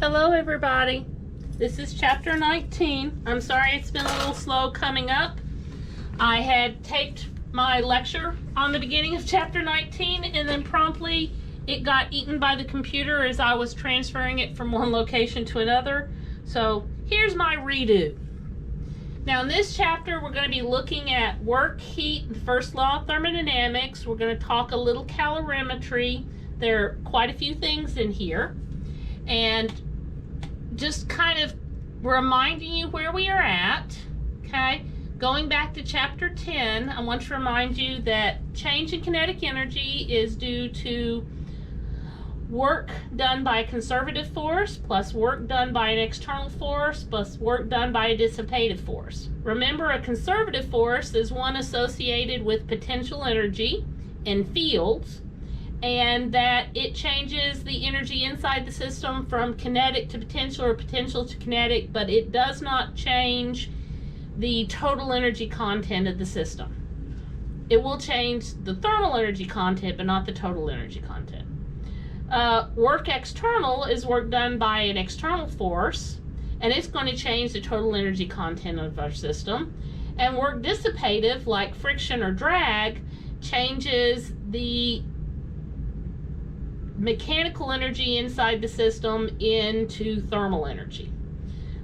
Hello everybody, this is chapter 19. I'm sorry it's been a little slow coming up. I had taped my lecture on the beginning of chapter 19 and then promptly it got eaten by the computer as I was transferring it from one location to another. So here's my redo. Now in this chapter we're going to be looking at work, heat, the first law of thermodynamics. We're going to talk a little calorimetry. There are quite a few things in here. And just kind of reminding you where we are at, okay? Going back to chapter 10, I want to remind you that change in kinetic energy is due to work done by a conservative force plus work done by an external force plus work done by a dissipative force. Remember, a conservative force is one associated with potential energy in fields, and that it changes the energy inside the system from kinetic to potential or potential to kinetic, but it does not change the total energy content of the system. It will change the thermal energy content, but not the total energy content. Work external is work done by an external force, and it's going to change the total energy content of our system. And work dissipative, like friction or drag, changes the mechanical energy inside the system into thermal energy.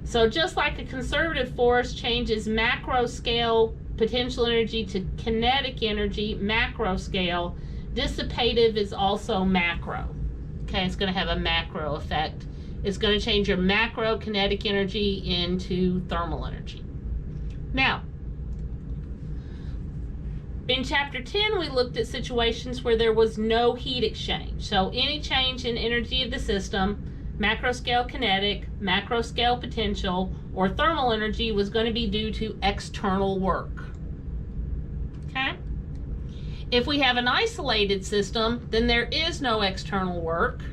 So just like a conservative force changes macro scale potential energy to kinetic energy, macro scale, dissipative is also macro. Okay, it's going to have a macro effect. It's going to change your macro kinetic energy into thermal energy. Now, in chapter 10, we looked at situations where there was no heat exchange. So any change in energy of the system, macro scale kinetic, macro scale potential, or thermal energy was going to be due to external work. Okay? If we have an isolated system, then there is no external work.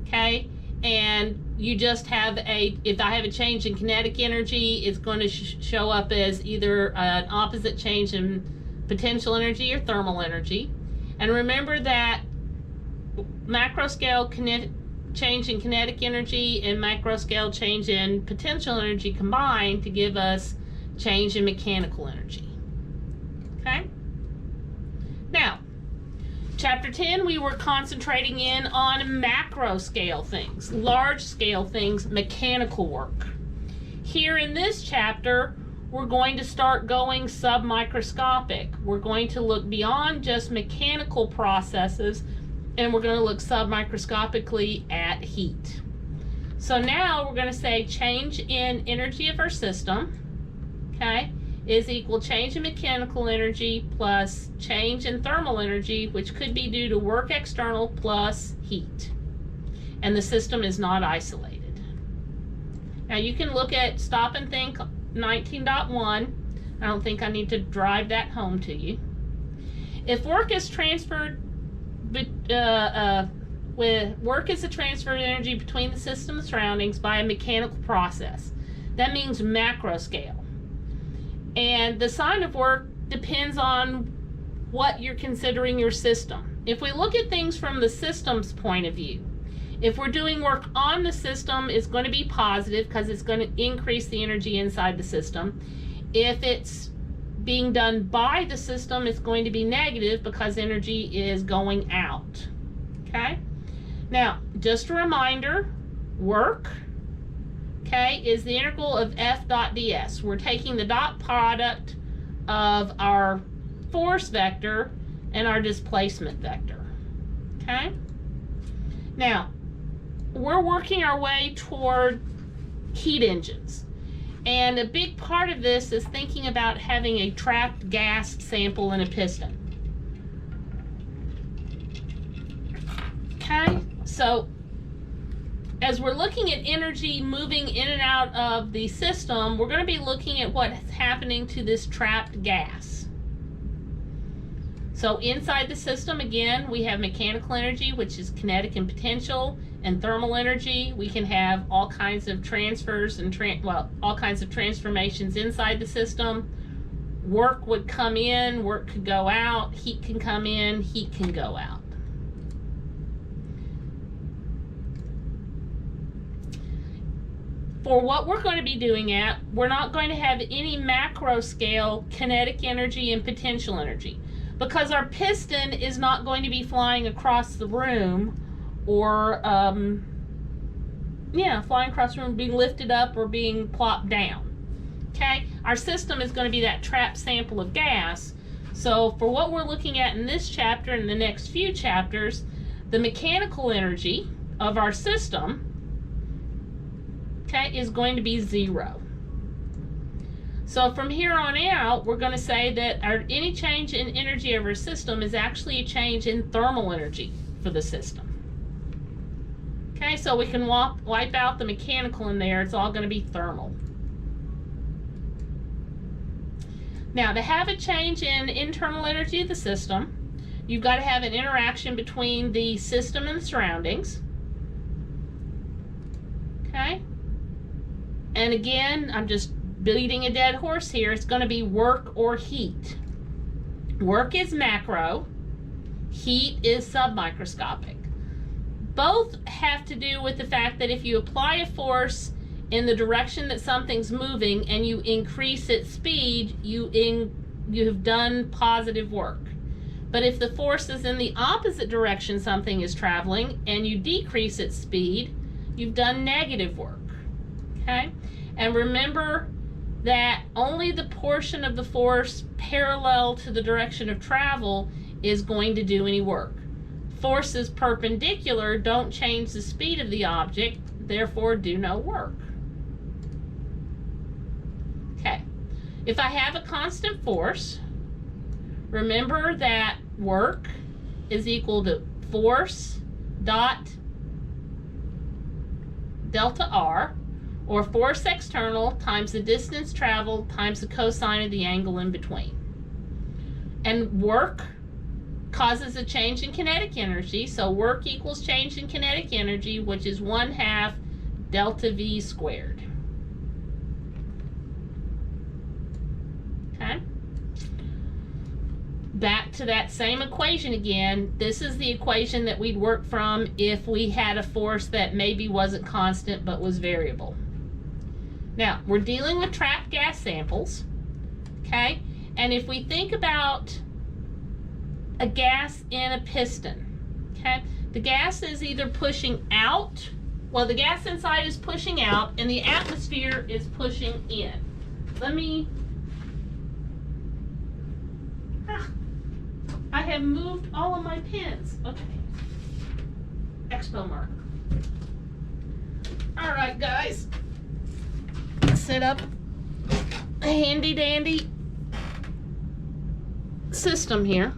Okay? And you just have if I have a change in kinetic energy, it's going to show up as either an opposite change in potential energy or thermal energy. And remember that macro scale change in kinetic energy and macro scale change in potential energy combine to give us change in mechanical energy. Okay? Now, chapter 10, we were concentrating in on macro scale things, large scale things, mechanical work. Here in this chapter, we're going to start going submicroscopic. We're going to look beyond just mechanical processes, and we're going to look submicroscopically at heat. So now we're going to say change in energy of our system, okay, is equal change in mechanical energy plus change in thermal energy, which could be due to work external plus heat. And the system is not isolated. Now you can look at stop and think 19.1. I don't think I need to drive that home to you. If work is transferred, work is a transferred energy between the system and surroundings by a mechanical process. That means macro scale. And the sign of work depends on what you're considering your system. If we look at things from the system's point of view, if we're doing work on the system, it's going to be positive because it's going to increase the energy inside the system. If it's being done by the system, it's going to be negative because energy is going out. Okay? Now, just a reminder, work, okay, is the integral of F dot ds. We're taking the dot product of our force vector and our displacement vector. Okay? Now, we're working our way toward heat engines. And a big part of this is thinking about having a trapped gas sample in a piston. Okay, so as we're looking at energy moving in and out of the system, we're going to be looking at what's happening to this trapped gas. So inside the system, again, we have mechanical energy, which is kinetic and potential, and thermal energy. We can have all kinds of transfers and all kinds of transformations inside the system. Work would come in, work could go out, heat can come in, heat can go out. for what we're going to be doing we're not going to have any macro scale kinetic energy and potential energy, because our piston is not going to be flying across the room or flying across the room, being lifted up or being plopped down. Okay, our system is going to be that trapped sample of gas. So for what we're looking at in this chapter and the next few chapters, the mechanical energy of our system, okay, is going to be 0. So from here on out, we're going to say that any change in energy of our system is actually a change in thermal energy for the system. Okay, so we can wipe out the mechanical in there. It's all going to be thermal. Now, to have a change in internal energy of the system, you've got to have an interaction between the system and the surroundings. Okay? And again, I'm just beating a dead horse here. It's going to be work or heat. Work is macro. Heat is submicroscopic. Both have to do with the fact that if you apply a force in the direction that something's moving and you increase its speed, you have done positive work. But if the force is in the opposite direction something is traveling and you decrease its speed, you've done negative work. Okay? And remember that only the portion of the force parallel to the direction of travel is going to do any work. Forces perpendicular don't change the speed of the object, therefore do no work. Okay, if I have a constant force, remember that work is equal to force dot delta R, or force external times the distance traveled times the cosine of the angle in between. And work causes a change in kinetic energy, so work equals change in kinetic energy, which is 1/2 delta V squared. Okay? Back to that same equation again. This is the equation that we'd work from if we had a force that maybe wasn't constant but was variable. Now, we're dealing with trapped gas samples, okay? And if we think about a gas in a piston, okay? The gas is either pushing out, well, the gas inside is pushing out and the atmosphere is pushing in. I have moved all of my pens. Okay. Expo marker. All right, guys. Set up a handy dandy system here.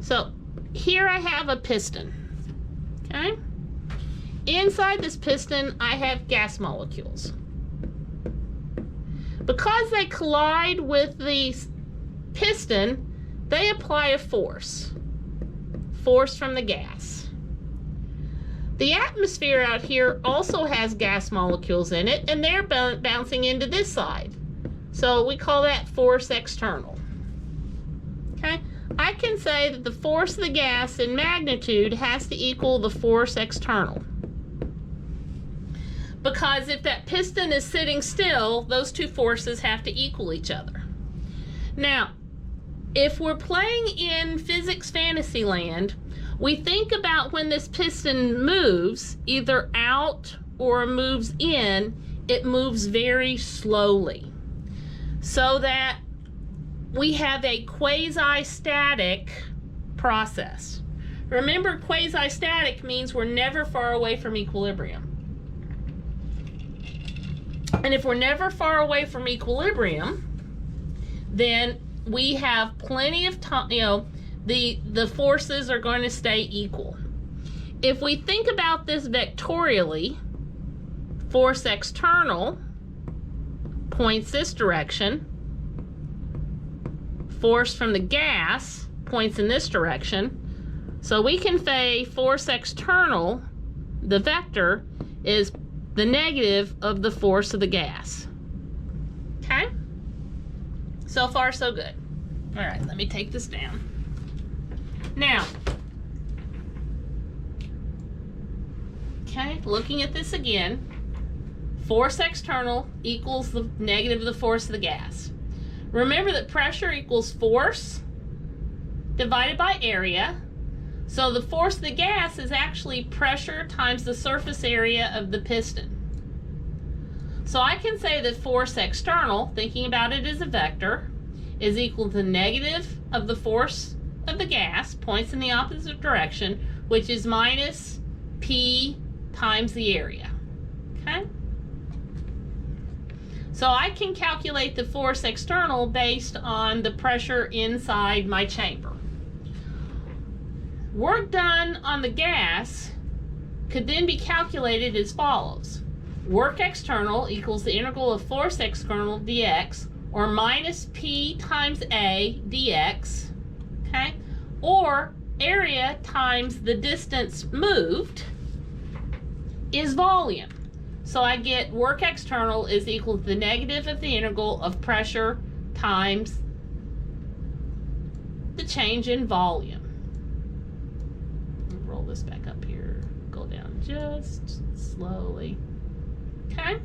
So here I have a piston, okay? Inside this piston, I have gas molecules. Because they collide with the piston, they apply a force from the gas. The atmosphere out here also has gas molecules in it, and they're bouncing into this side. So we call that force external. Okay? I can say that the force of the gas in magnitude has to equal the force external. Because if that piston is sitting still, those two forces have to equal each other. Now, if we're playing in physics fantasy land, we think about when this piston moves, either out or moves in, it moves very slowly. So that we have a quasi-static process. Remember, quasi-static means we're never far away from equilibrium. And if we're never far away from equilibrium, then we have plenty of time, the forces are going to stay equal. If we think about this vectorially, force external points this direction, force from the gas points in this direction. So we can say force external, the vector, is the negative of the force of the gas. Okay? So far, so good. All right, let me take this down. Now, okay, looking at this again, Force external equals the negative of the force of the gas. Remember that pressure equals force divided by area. So the force of the gas is actually pressure times the surface area of the piston. So I can say that force external, thinking about it as a vector, is equal to the negative of the force of the gas, points in the opposite direction, which is minus P times the area. Okay? So I can calculate the force external based on the pressure inside my chamber. Work done on the gas could then be calculated as follows. Work external equals the integral of force external dx, or minus P times A dx, okay? Or area times the distance moved is volume. So I get work external is equal to the negative of the integral of pressure times the change in volume. Roll this back up here, go down just slowly. Okay?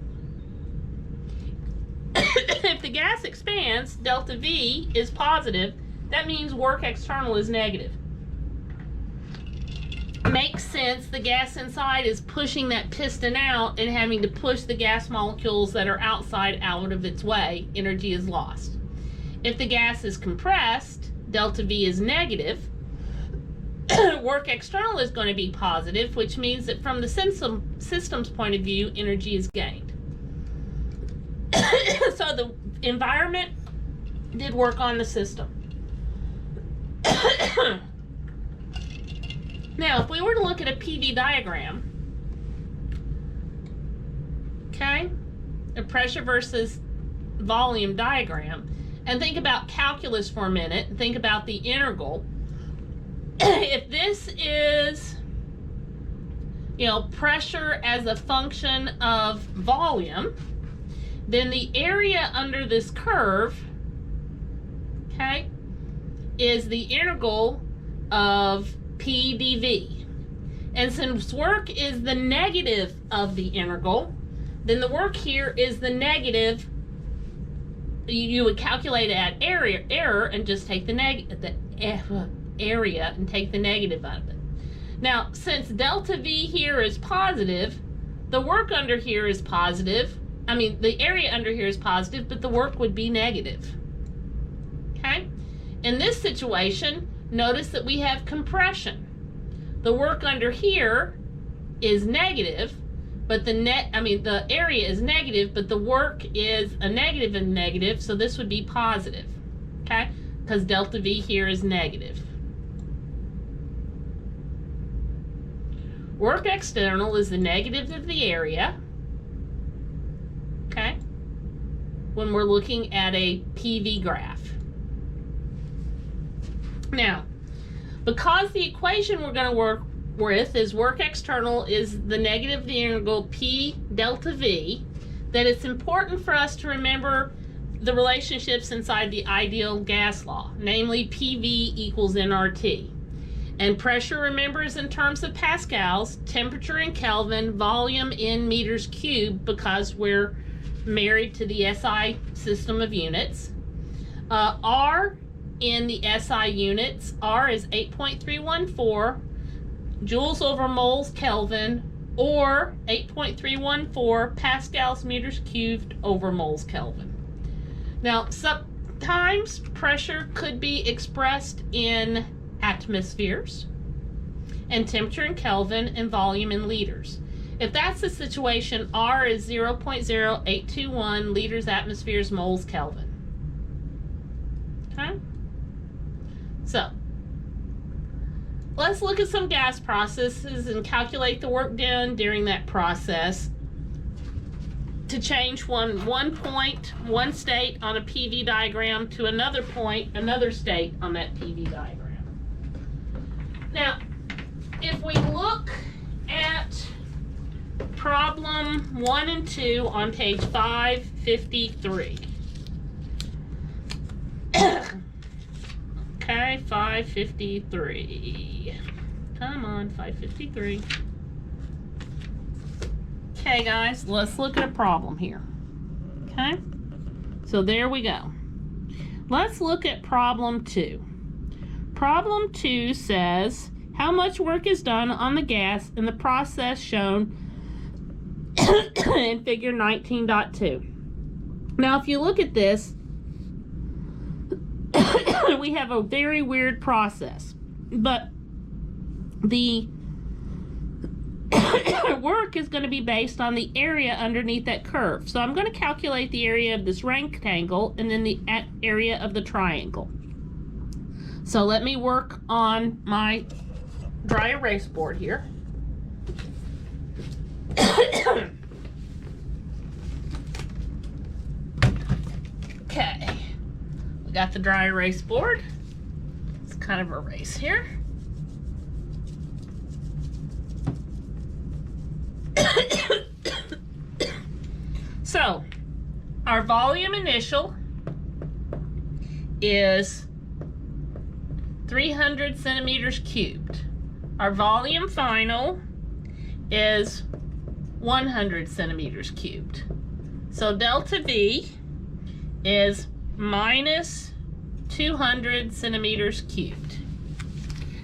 If the gas expands, delta V is positive, that means work external is negative. Makes sense, the gas inside is pushing that piston out and having to push the gas molecules that are outside out of its way. Energy is lost. If the gas is compressed, delta V is negative. Work external is going to be positive, which means that from the system's point of view, energy is gained. So the environment did work on the system. Now, if we were to look at a PV diagram, okay, a pressure versus volume diagram, and think about calculus for a minute, and think about the integral. If this is, pressure as a function of volume, then the area under this curve, okay, is the integral of P dV. And since work is the negative of the integral, then the work here is the negative. You would calculate it at error and just take the area and take the negative out of it. Now, since delta V here is positive, the work under here is positive. The area under here is positive, but the work would be negative. Okay? In this situation, notice that we have compression. The work under here is negative, but the area is negative, but the work is a negative and negative, so this would be positive. Okay? Because delta V here is negative. Work external is the negative of the area. Okay? When we're looking at a PV graph. Now, because the equation we're going to work with is work external is the negative of the integral P delta V, that it's important for us to remember the relationships inside the ideal gas law, namely PV equals nRT. And pressure, remember, is in terms of pascals, temperature in Kelvin, volume in meters cubed, because we're married to the SI system of units. R in the SI units, R is 8.314 joules over moles Kelvin, or 8.314 pascals meters cubed over moles Kelvin. Now, sometimes pressure could be expressed in atmospheres, and temperature in Kelvin, and volume in liters. If that's the situation, R is 0.0821 liters, atmospheres, moles, Kelvin. Okay? So, let's look at some gas processes and calculate the work done during that process to change one state on a PV diagram to another point, another state on that PV diagram. Now, if we look at problem 1 and 2 on page 553. Okay, 553. Come on, 553. Okay, guys, let's look at a problem here. Okay, so there we go. Let's look at problem 2. Problem 2 says, how much work is done on the gas in the process shown in figure 19.2. Now, if you look at this, we have a very weird process, but the work is going to be based on the area underneath that curve. So I'm going to calculate the area of this rectangle and then the area of the triangle. So let me work on my dry erase board here. Okay, we got the dry erase board. Let's kind of erase here. So, our volume initial is 300 centimeters cubed. Our volume final is 100 centimeters cubed. So delta V is minus 200 centimeters cubed.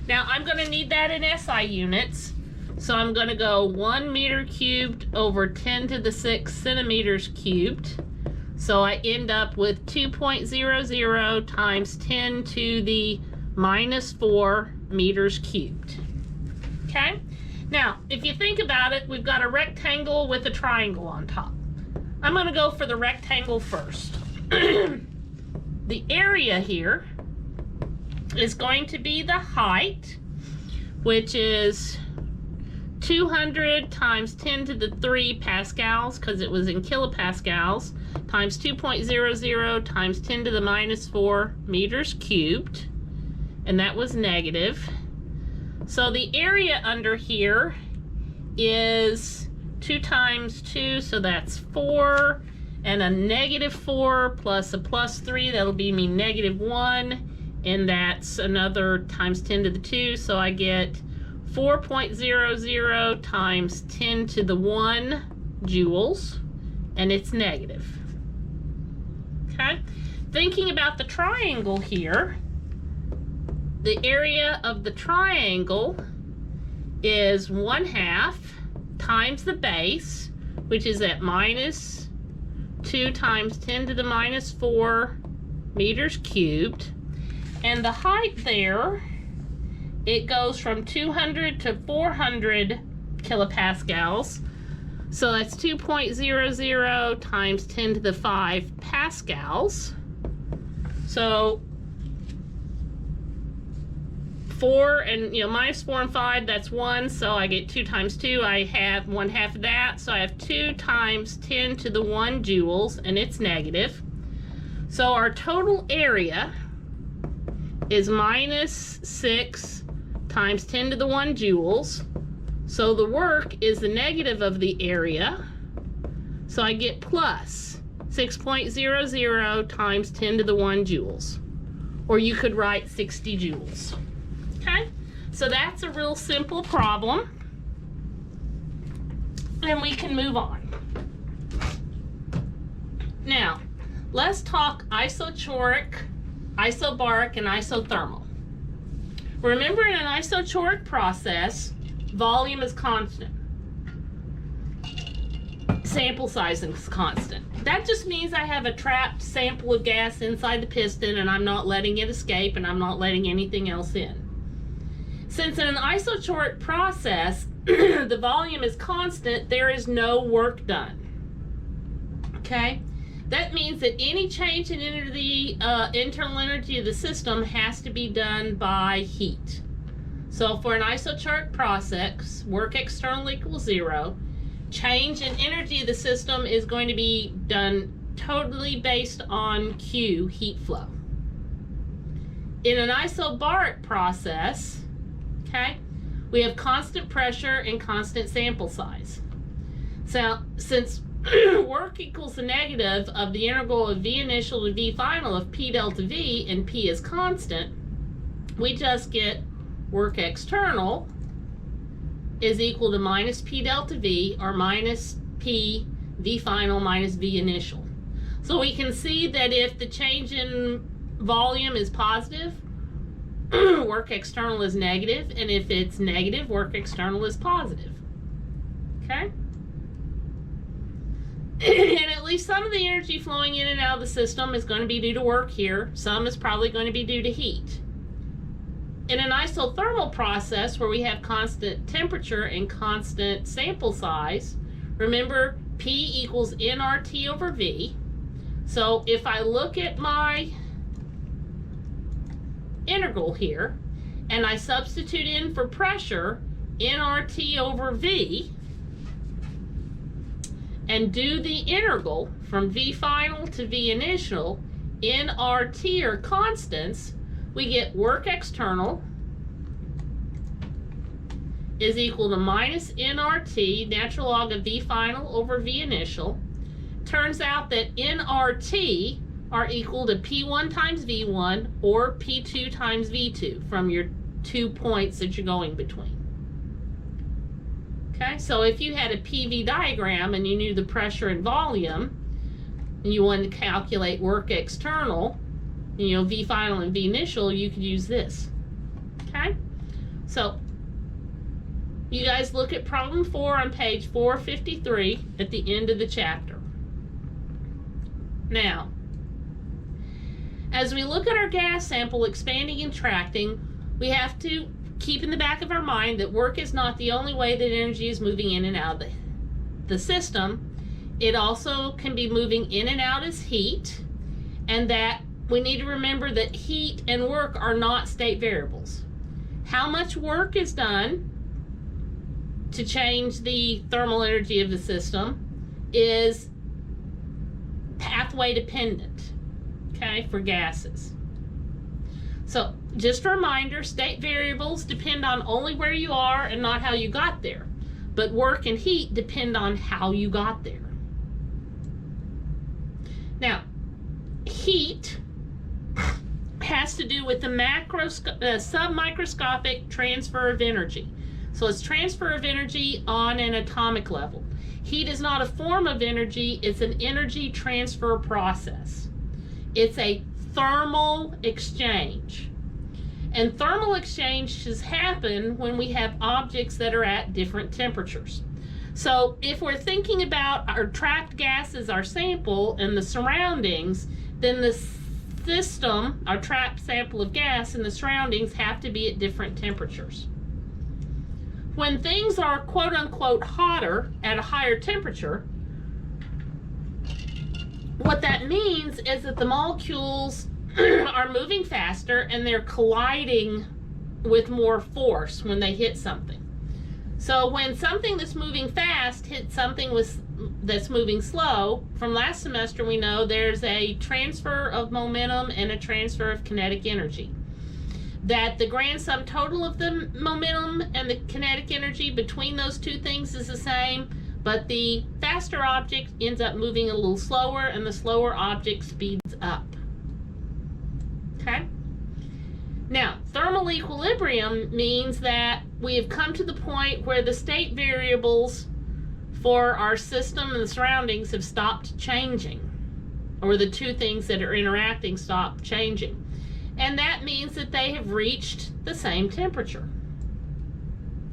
Now I'm going to need that in SI units. So I'm going to go 1 meter cubed over 10 to the 6 centimeters cubed. So I end up with 2.00 times 10 to the minus 4 meters cubed. Okay? Now, if you think about it, we've got a rectangle with a triangle on top. I'm going to go for the rectangle first. The area here is going to be the height, which is 200 times 10 to the 3 pascals, because it was in kilopascals, times 2.00 times 10 to the minus 4 meters cubed, and that was negative. So the area under here is 2 times 2, so that's 4, and a negative 4 plus a plus 3, that'll be me negative 1, and that's another times 10 to the 2, so I get 4.00 times 10 to the 1 joules, and it's negative. Okay? Thinking about the triangle here, the area of the triangle is 1/2 times the base, which is at minus 2 times 10 to the minus 4 meters cubed. And the height there, it goes from 200 to 400 kilopascals. So that's 2.00 times 10 to the 5 pascals. So 4 and, minus 4 and 5, that's 1. So I get 2 times 2. I have 1/2 of that. So I have 2 times 10 to the 1 joules, and it's negative. So our total area is minus 6 times 10 to the 1 joules. So the work is the negative of the area. So I get plus 6.00 times 10 to the 1 joules. Or you could write 60 joules. Okay? So that's a real simple problem. And we can move on. Now, let's talk isochoric, isobaric, and isothermal. Remember, in an isochoric process, volume is constant. Sample size is constant. That just means I have a trapped sample of gas inside the piston and I'm not letting it escape and I'm not letting anything else in. Since in an isochoric process, the volume is constant, there is no work done. Okay? That means that any change in internal energy of the system has to be done by heat. So for an isochoric process, work external equals 0. Change in energy of the system is going to be done totally based on Q, heat flow. In an isobaric process, okay, we have constant pressure and constant sample size. So since work equals the negative of the integral of V initial to V final of P delta V, and P is constant, we just get work external is equal to minus P delta V, or minus P V final minus V initial. So we can see that if the change in volume is positive, work external is negative, and if it's negative, work external is positive. Okay? And at least some of the energy flowing in and out of the system is going to be due to work here. Some is probably going to be due to heat. In an isothermal process where we have constant temperature and constant sample size, remember P equals nRT over V. So if I look at my integral here and I substitute in for pressure nRT over V and do the integral from V final to V initial, nRT are constants, we get work external is equal to minus nRT, natural log of V final over V initial. Turns out that nRT are equal to P1 times V1 or P2 times V2 from your 2 points that you're going between. Okay, so if you had a PV diagram and you knew the pressure and volume, and you wanted to calculate work external, you know, V final and V initial, you could use this. Okay, so you guys look at problem 4 on page 453 at the end of the chapter. Now, as we look at our gas sample expanding and contracting, we have to keep in the back of our mind that work is not the only way that energy is moving in and out of the system. It also can be moving in and out as heat, and that we need to remember that heat and work are not state variables. How much work is done to change the thermal energy of the system is pathway dependent, okay, for gases. So just a reminder, state variables depend on only where you are and not how you got there. But work and heat depend on how you got there. Now, heat has to do with the submicroscopic transfer of energy. So it's transfer of energy on an atomic level. Heat is not a form of energy, it's an energy transfer process. It's a thermal exchange. And thermal exchanges happen when we have objects that are at different temperatures. So if we're thinking about our trapped gas as our sample and the surroundings, then the system, our trapped sample of gas and the surroundings have to be at different temperatures. When things are quote unquote hotter at a higher temperature, what that means is that the molecules are moving faster and they're colliding with more force when they hit something. So when something that's moving fast hits something that's moving slow, from last semester we know there's a transfer of momentum and a transfer of kinetic energy. That the grand sum total of the momentum and the kinetic energy between those two things is the same, but the faster object ends up moving a little slower and the slower object speeds up. Okay? Now, thermal equilibrium means that we have come to the point where the state variables for our system and the surroundings have stopped changing, or the two things that are interacting stop changing. And that means that they have reached the same temperature.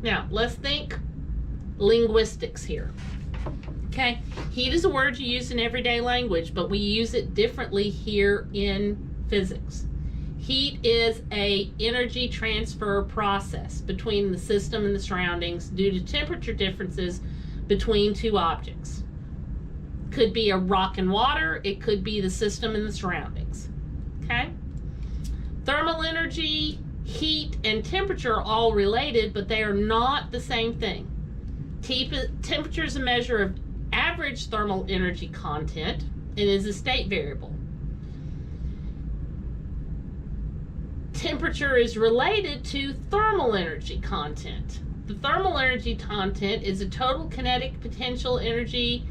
Now, let's think linguistics here. Okay, heat is a word you use in everyday language, but we use it differently here in physics. Heat is an energy transfer process between the system and the surroundings due to temperature differences between two objects. Could be a rock and water, it could be the system and the surroundings. Okay? Thermal energy, heat, and temperature are all related, but they are not the same thing. Temperature is a measure of average thermal energy content and is a state variable. Temperature is related to thermal energy content. The thermal energy content is a total kinetic potential energy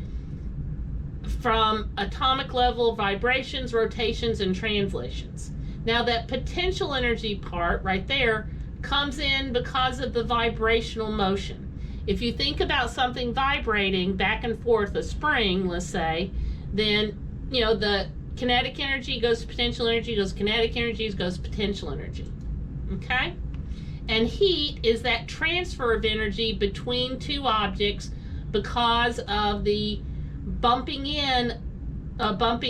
from atomic level vibrations, rotations, and translations. Now that potential energy part right there comes in because of the vibrational motion. If you think about something vibrating back and forth, a spring, let's say, then, you know, the kinetic energy goes to potential energy, goes to kinetic energy, goes to potential energy. Okay? And heat is that transfer of energy between two objects because of the bumping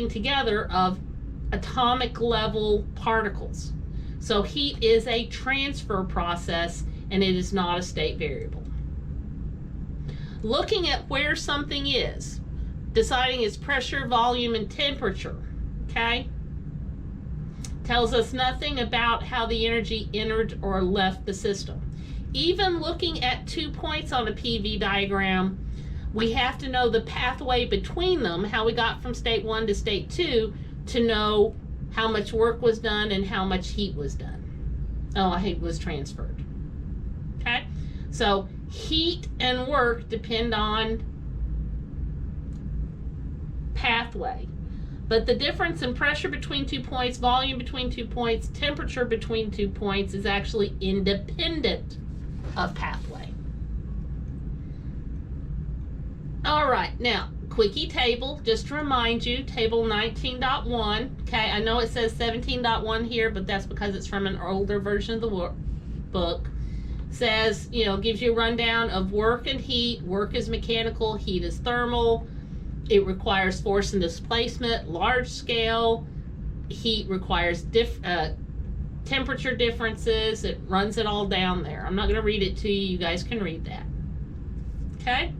together of atomic level particles. So heat is a transfer process, and it is not a state variable. Looking at where something is, deciding its pressure, volume, and temperature, okay, tells us nothing about how the energy entered or left the system. Even looking at 2 points on a PV diagram, we have to know the pathway between them, how we got from state 1 to state 2, to know how much work was done and how much heat was done. Oh, heat was transferred. Okay? So heat and work depend on pathway. But the difference in pressure between 2 points, volume between 2 points, temperature between 2 points is actually independent of pathway. All right, now, quickie table, just to remind you, table 19.1. Okay, I know it says 17.1 here, but that's because it's from an older version of the book. Says, you know, gives you a rundown of work and heat. Work is mechanical, heat is thermal. It requires force and displacement, large scale. Heat requires temperature differences. It runs it all down there. I'm not going to read it to you. You guys can read that. Okay?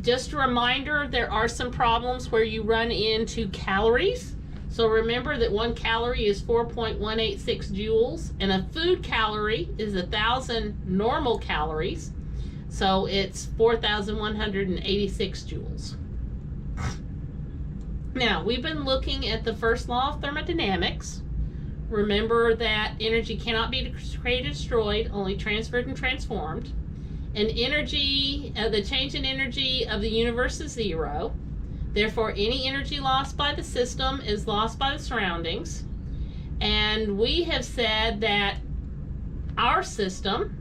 Just a reminder, there are some problems where you run into calories. So remember that 1 calorie is 4.186 joules, and a food calorie is 1,000 normal calories. So it's 4,186 joules. Now, we've been looking at the first law of thermodynamics. Remember that energy cannot be created or destroyed, only transferred and transformed. And energy, the change in energy of the universe is 0. Therefore, any energy lost by the system is lost by the surroundings. And we have said that our system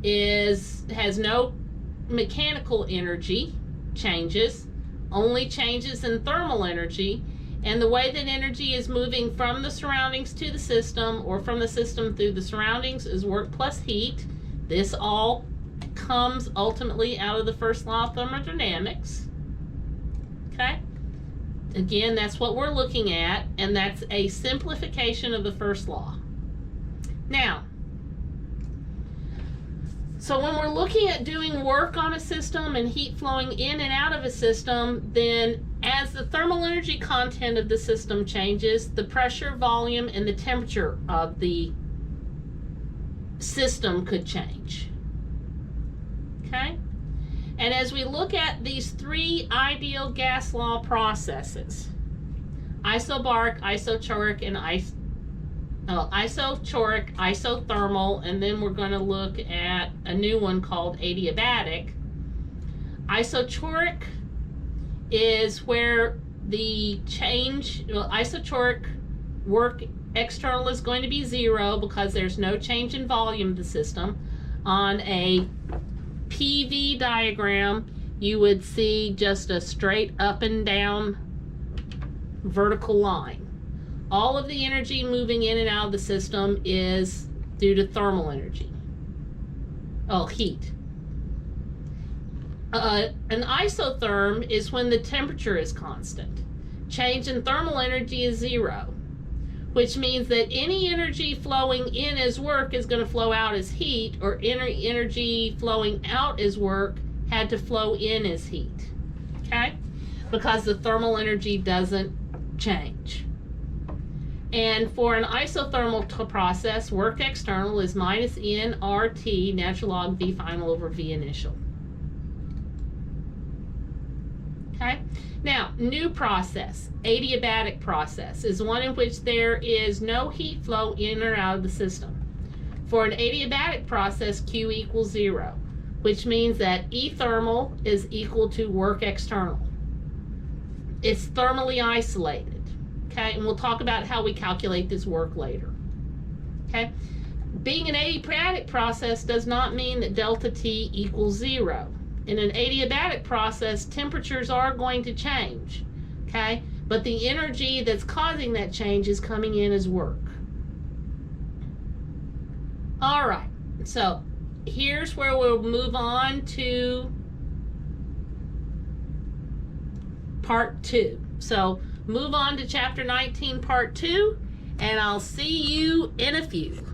has no mechanical energy changes, only changes in thermal energy, and the way that energy is moving from the surroundings to the system or from the system through the surroundings is work plus heat. This all comes ultimately out of the first law of thermodynamics. Okay? Again, that's what we're looking at, and that's a simplification of the first law. Now, so when we're looking at doing work on a system and heat flowing in and out of a system, then as the thermal energy content of the system changes, the pressure, volume, and the temperature of the system could change. Okay? And as we look at these 3 ideal gas law processes, isobaric, isochoric, and isochoric, isothermal, and then we're going to look at a new one called adiabatic. Isochoric is where the isochoric work external is going to be 0 because there's no change in volume of the system. On a PV diagram, you would see just a straight up and down vertical line. All of the energy moving in and out of the system is due to thermal energy. Oh, heat. An isotherm is when the temperature is constant. Change in thermal energy is 0, which means that any energy flowing in as work is going to flow out as heat, or any energy flowing out as work had to flow in as heat. Okay? Because the thermal energy doesn't change. And for an isothermal process, work external is minus nRT, natural log V final over V initial. Okay? Now, new process, adiabatic process, is one in which there is no heat flow in or out of the system. For an adiabatic process, Q equals 0, which means that E thermal is equal to work external. It's thermally isolated. Okay, and we'll talk about how we calculate this work later. Okay, being an adiabatic process does not mean that delta T equals 0. In an adiabatic process, temperatures are going to change, okay? But the energy that's causing that change is coming in as work. All right, so here's where we'll move on to part 2. So move on to chapter 19, part 2, and I'll see you in a few.